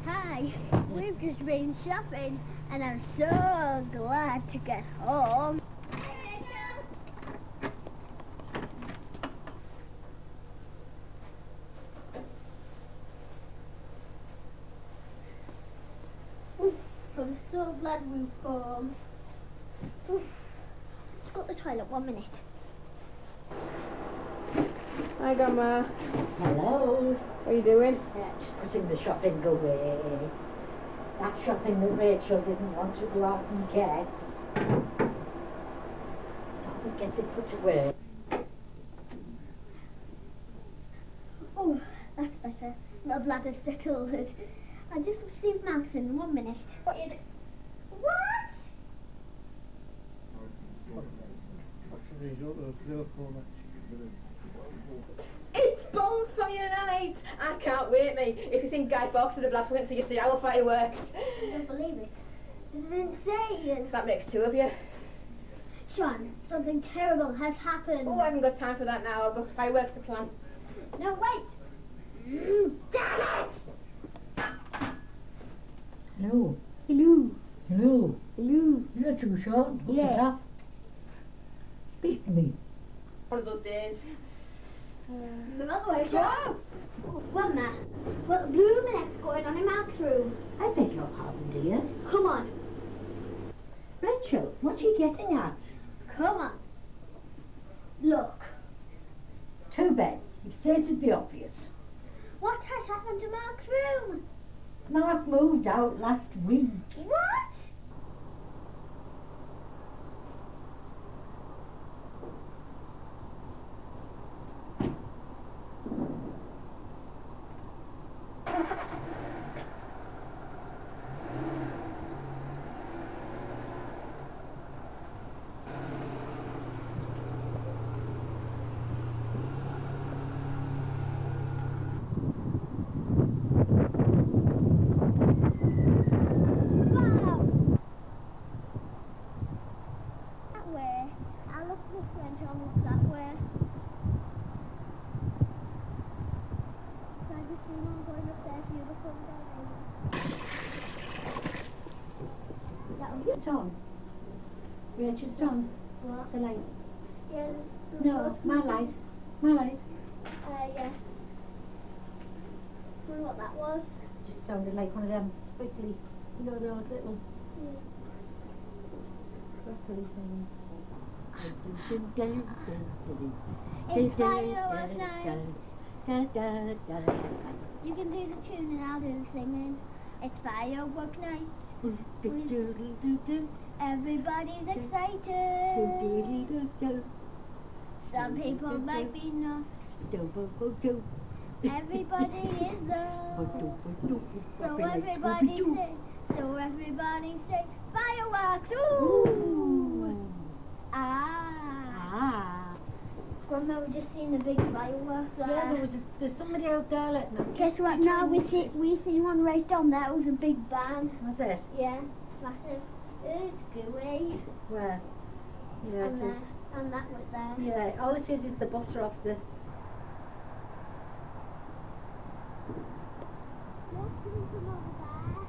Hi, we've just been shopping and I'm so glad to get home. I'm so glad we've come. Let's go to the toilet 1 minute. Hi Grandma. Hello. What are you doing? Just putting the shopping away. That shopping that Rachel didn't want to go out and get. So I would get it put away. Oh, that's better. My bladder's settled. I just received marks in 1 minute. What you do? What? It's Bonfire night! I can't wait, mate. If you think Guy Fawkes is the blast went to you see our fireworks. I don't believe it. This is insane. That makes two of you. Sean, something terrible has happened. Oh, I haven't got time for that now. I've got fireworks to plan. No, wait! Damn it! Hello. Hello. Hello. Hello. You're too short. Put Yeah. it off. Speak to me. One of those days. Another way, Sean. What, Matt? What the blooming going on in Mark's room? I beg your pardon, dear. Come on. Rachel, what are you getting at? Come on. Look. 2 beds. You've stated the obvious. What has happened to Mark's room? Mark moved out last week. What? Tom. Rachel's Tom. What? The light. Yeah. No, my light. My light. Yeah. Wonder what that was. Just sounded like one of them squiggly, you know, those little squiggly things. It's fireworks night. You can do the tune and I'll do the singing. It's firework night. Everybody's excited. Some people might be not. Everybody is low. So everybody say fireworks. Ooh. Ah. Grandma, we just seen a big firework there. Yeah, there's somebody out there letting them. Guess what? Now we seen one right down there. It was a big bang. Was it? Yeah, massive. It's gooey. Where? Yeah, And it is. and that was there. Yeah, all it is the butter off the. What's coming from over there?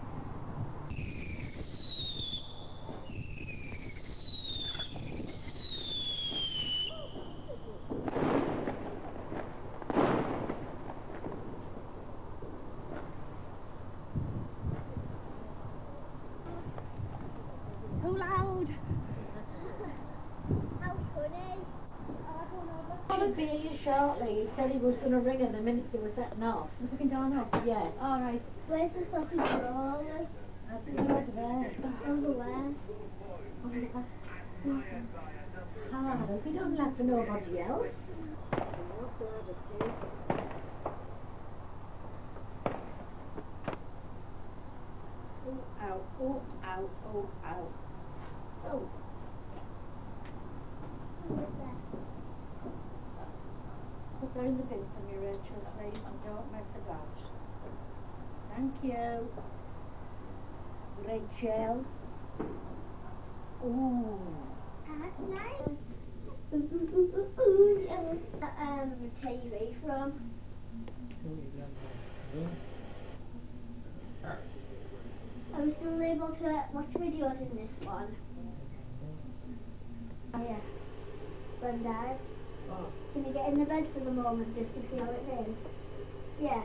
Too loud. How funny. I'll be here shortly. He said he was going to ring her the minute they were setting off. The fucking door off. Yeah. All right. Where's the sausage roll? I think over there. Over where? Hard. If you don't laugh for nobody else. Oh, ow, oh, ow, oh, ow. Oh. Put her in the bin for me, Rachel, please, and don't mess about. Thank you. Rachel. Ooh. That's nice. TV from. Are we still able to watch videos in this one? Oh yeah. Granddad, can you get in the bed for the moment just to see how it is? Yeah.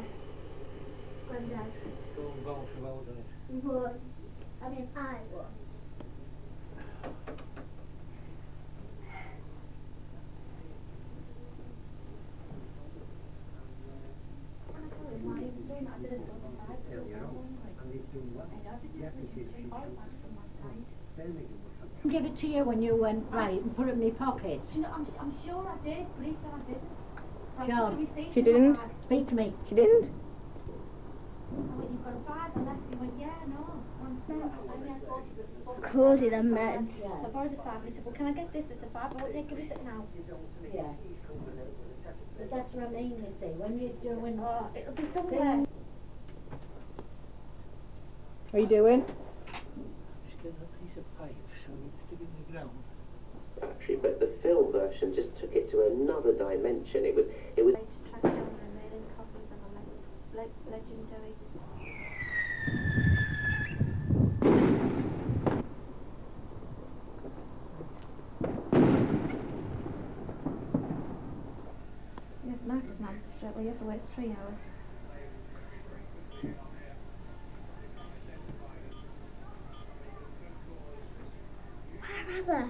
Granddad. Go and bounce about on it. You would. I mean, I would. Yeah, you know. And he's doing what? Yeah, because she's Give it to you when you went right and put it in my pocket. You know, I'm sure I did, but he said I didn't. Sure. She didn't? Speak to me. She didn't? I went, you've got a bag, and he went, yeah, no. Cosy then, man. Yeah. So I borrowed the 5 and he said, well, can I get this? It's a 5. I went, yeah, give it now. Yeah. But that's what I mean, you see, when you're doing... Oh, it'll be somewhere. What are you doing? She's getting a piece of pipe, so we stick it in the ground. Actually, but the film version just took it to another dimension. It was To track down the remaining copies of a legendary. Yes, Mark is nice straight away. You have to wait 3 hours. Where are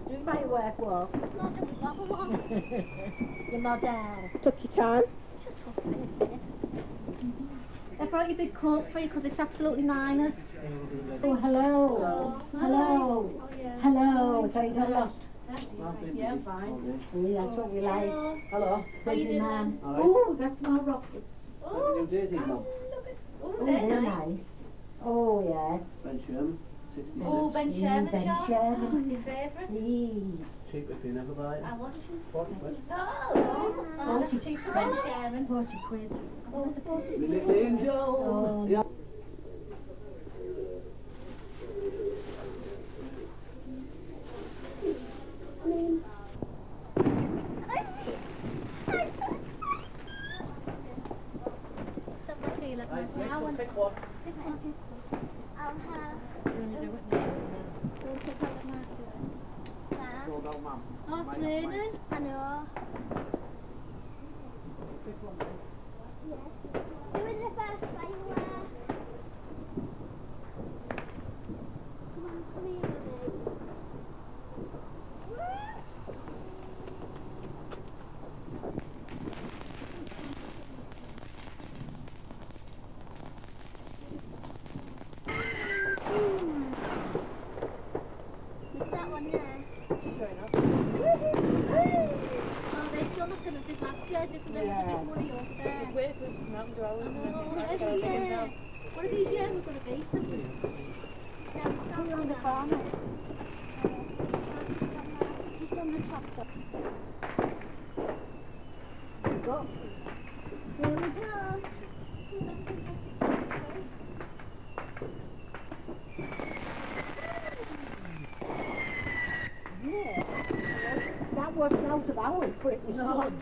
Do my work, walk. Your mother. Took your time. I brought you a big coat for you because it's absolutely minus. Oh, hello. Hello. Oh, yeah. Hello. I thought you got lost. Yeah, fine. See, that's what we like. Hello. How you Busy doing, man. All right. Oh, that's my rocket. Oh, New daisies, Mum. look at. Oh, Oh, they're they're nice. nice. Oh, yes. Ben Sherman, 66. Oh, Ben Sherman, Ben John. Sherman. Your favourite? Please. Cheap if you never buy it. I want you. 40 quid. Oh, that's cheap for Ben Sherman. 40 quid. Oh, it's a 40. My little angel. Oh, Yeah. Right, Rachel, pick one. I'll have... It's all about Mum. Oh, it's raining. I know. Pick one, mate. Yes. Who is the first firework? Come on, come here, baby. It's that one there. Oh, they're sure looking a bit last year. Different than the big money over there. Wait for us mountain dwellers. Oh, every year. What are these years we're going to beat them? Come on the farm. Just on the tractor. go. Here we go. Yeah. That wasn't out of hours, but it was fun.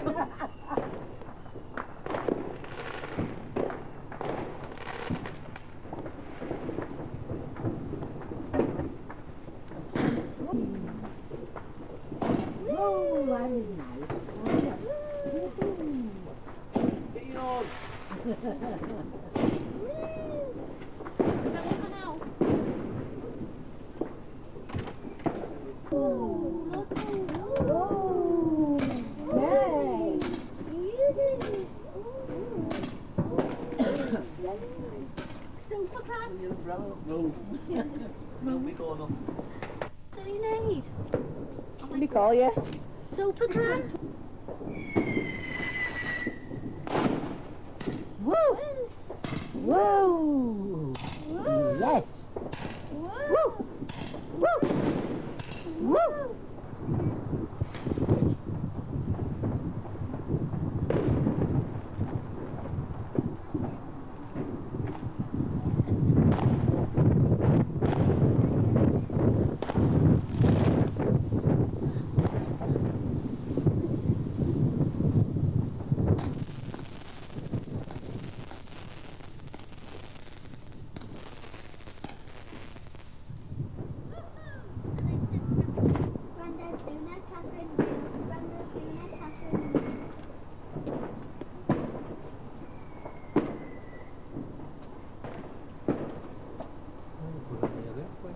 Oh, that is nice. Get yours. Oh, yay. Super can. Your umbrella. No. No, we going up. What do you need? What do you call you? Super can. Woo! Woo! Yes! Woo! Woo! Woo! Catherine, Grandma's doing it, Catherine. Put it near that way.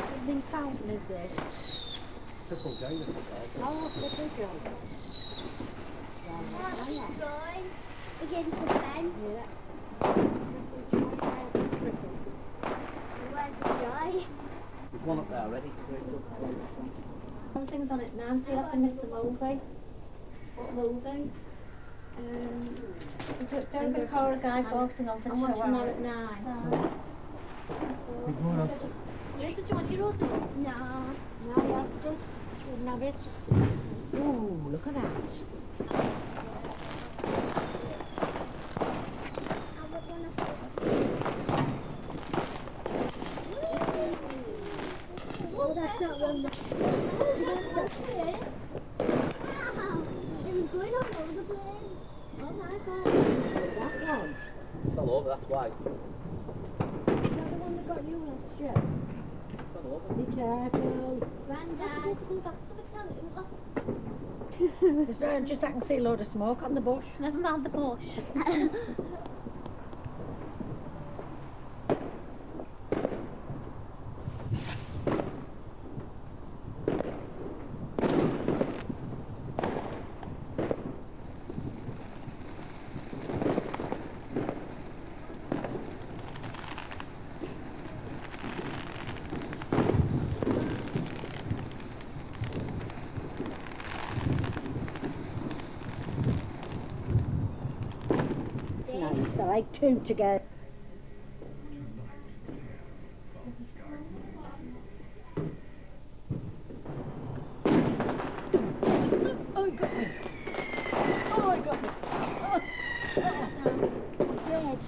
Something fountain, is there? Triple J, that's what Oh, triple J. Begin to bend. Yeah. Triple J. Where's the joy? There's one up there already. Something's on at 9, so you'll have to miss the movie. What movie? Is it Derek and Cora Guy Fawkes on for 2 hours? I'm watching that at 9. Big one up. Yes, do you want your order? No. Now you have to. She wouldn't have it. Ooh, look at that. Oh, that's not one. Wow. It was going all over the place. Oh my god. That one. Fell over, that's why. Is that the one that got you last year? Fell over. Be careful. Granddad. Just I can see a load of smoke on the bush. Never mind the bush. Nice. They're like two together. Oh, you got me. Oh, I got me. Dead.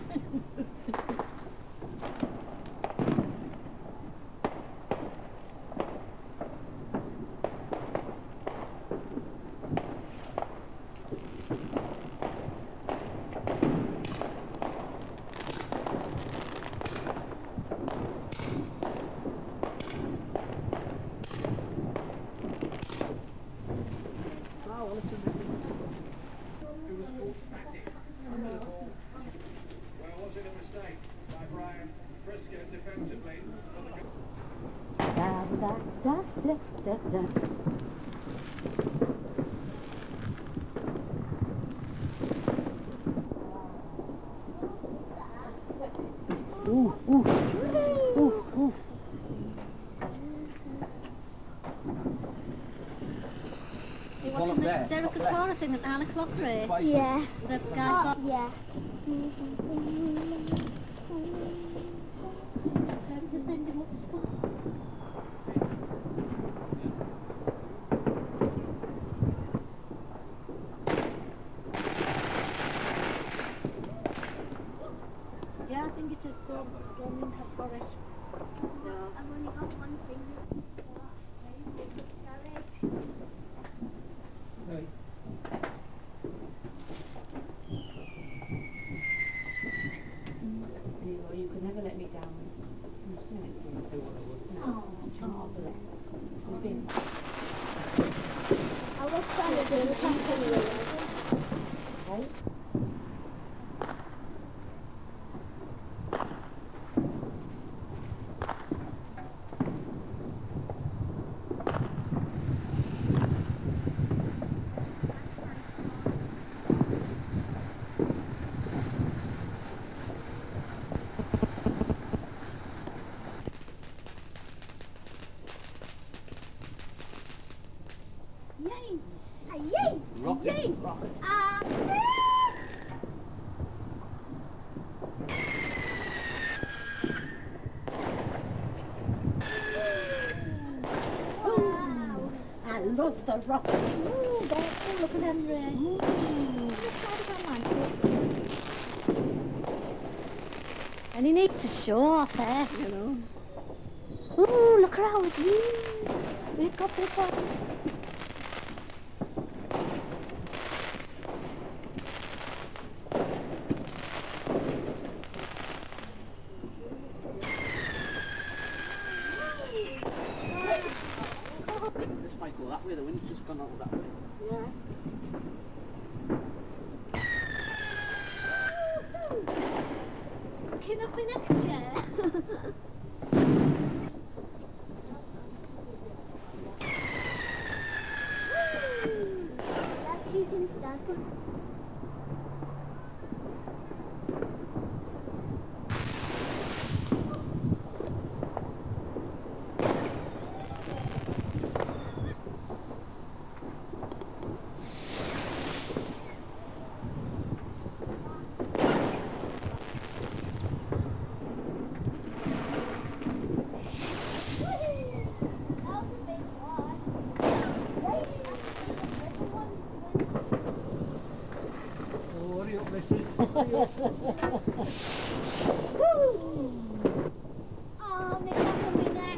Da da da da da da. Ooh, ooh, ooh, ooh. You're One up watching the there, Derek up and there. Cora thing at 9 o'clock, Ray? Yeah. The guy Fawkes. Yeah. Time to send him up to school. Yeah, I think it's just so. Don't think I've got it. No, I've only got one thing. Hey. You could never let me down. Oh, I was trying to do the company. love the rockets. Ooh, don't look at them, Ray. And he needs to show off, eh? You know. Ooh, look around. We've got this one. This might go that way, the wind's just gone out that way. Yeah. Looking up the next chair. That's using stuff. Oh, hurry up, missus. Oh, make that for me there.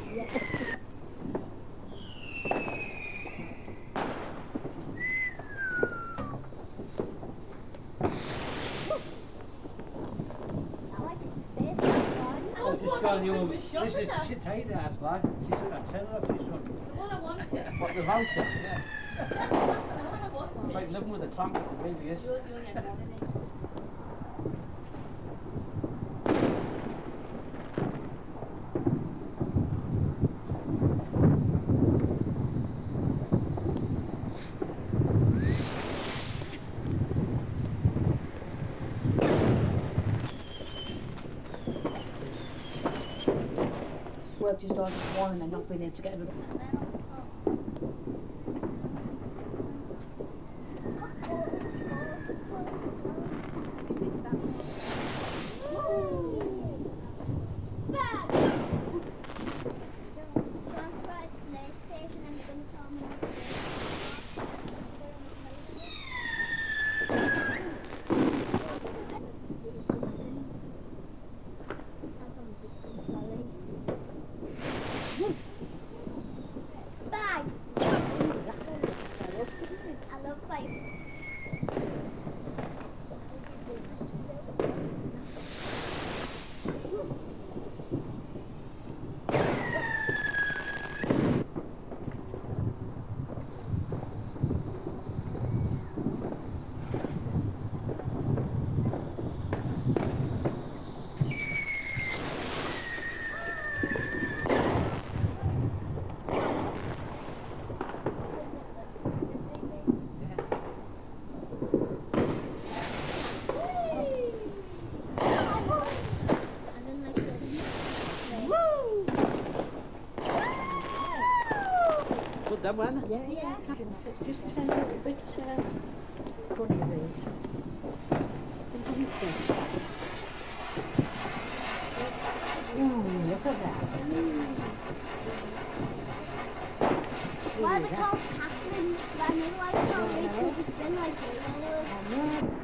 I like this one. Oh, she's gone, you this is shit tight there, that's why. She's got a tenner up this one. The one I wanted. What, the voucher? Yeah. The one I wanted. It's like living with a tramp, it really is. You'll get one of it. Work just on one and then not being able to get another. Bag. I love fight. Good, that one. Yeah. Just turn a little bit funny these. Look at that. Why are they called Catherine? I know why they call Rachel, just been like it.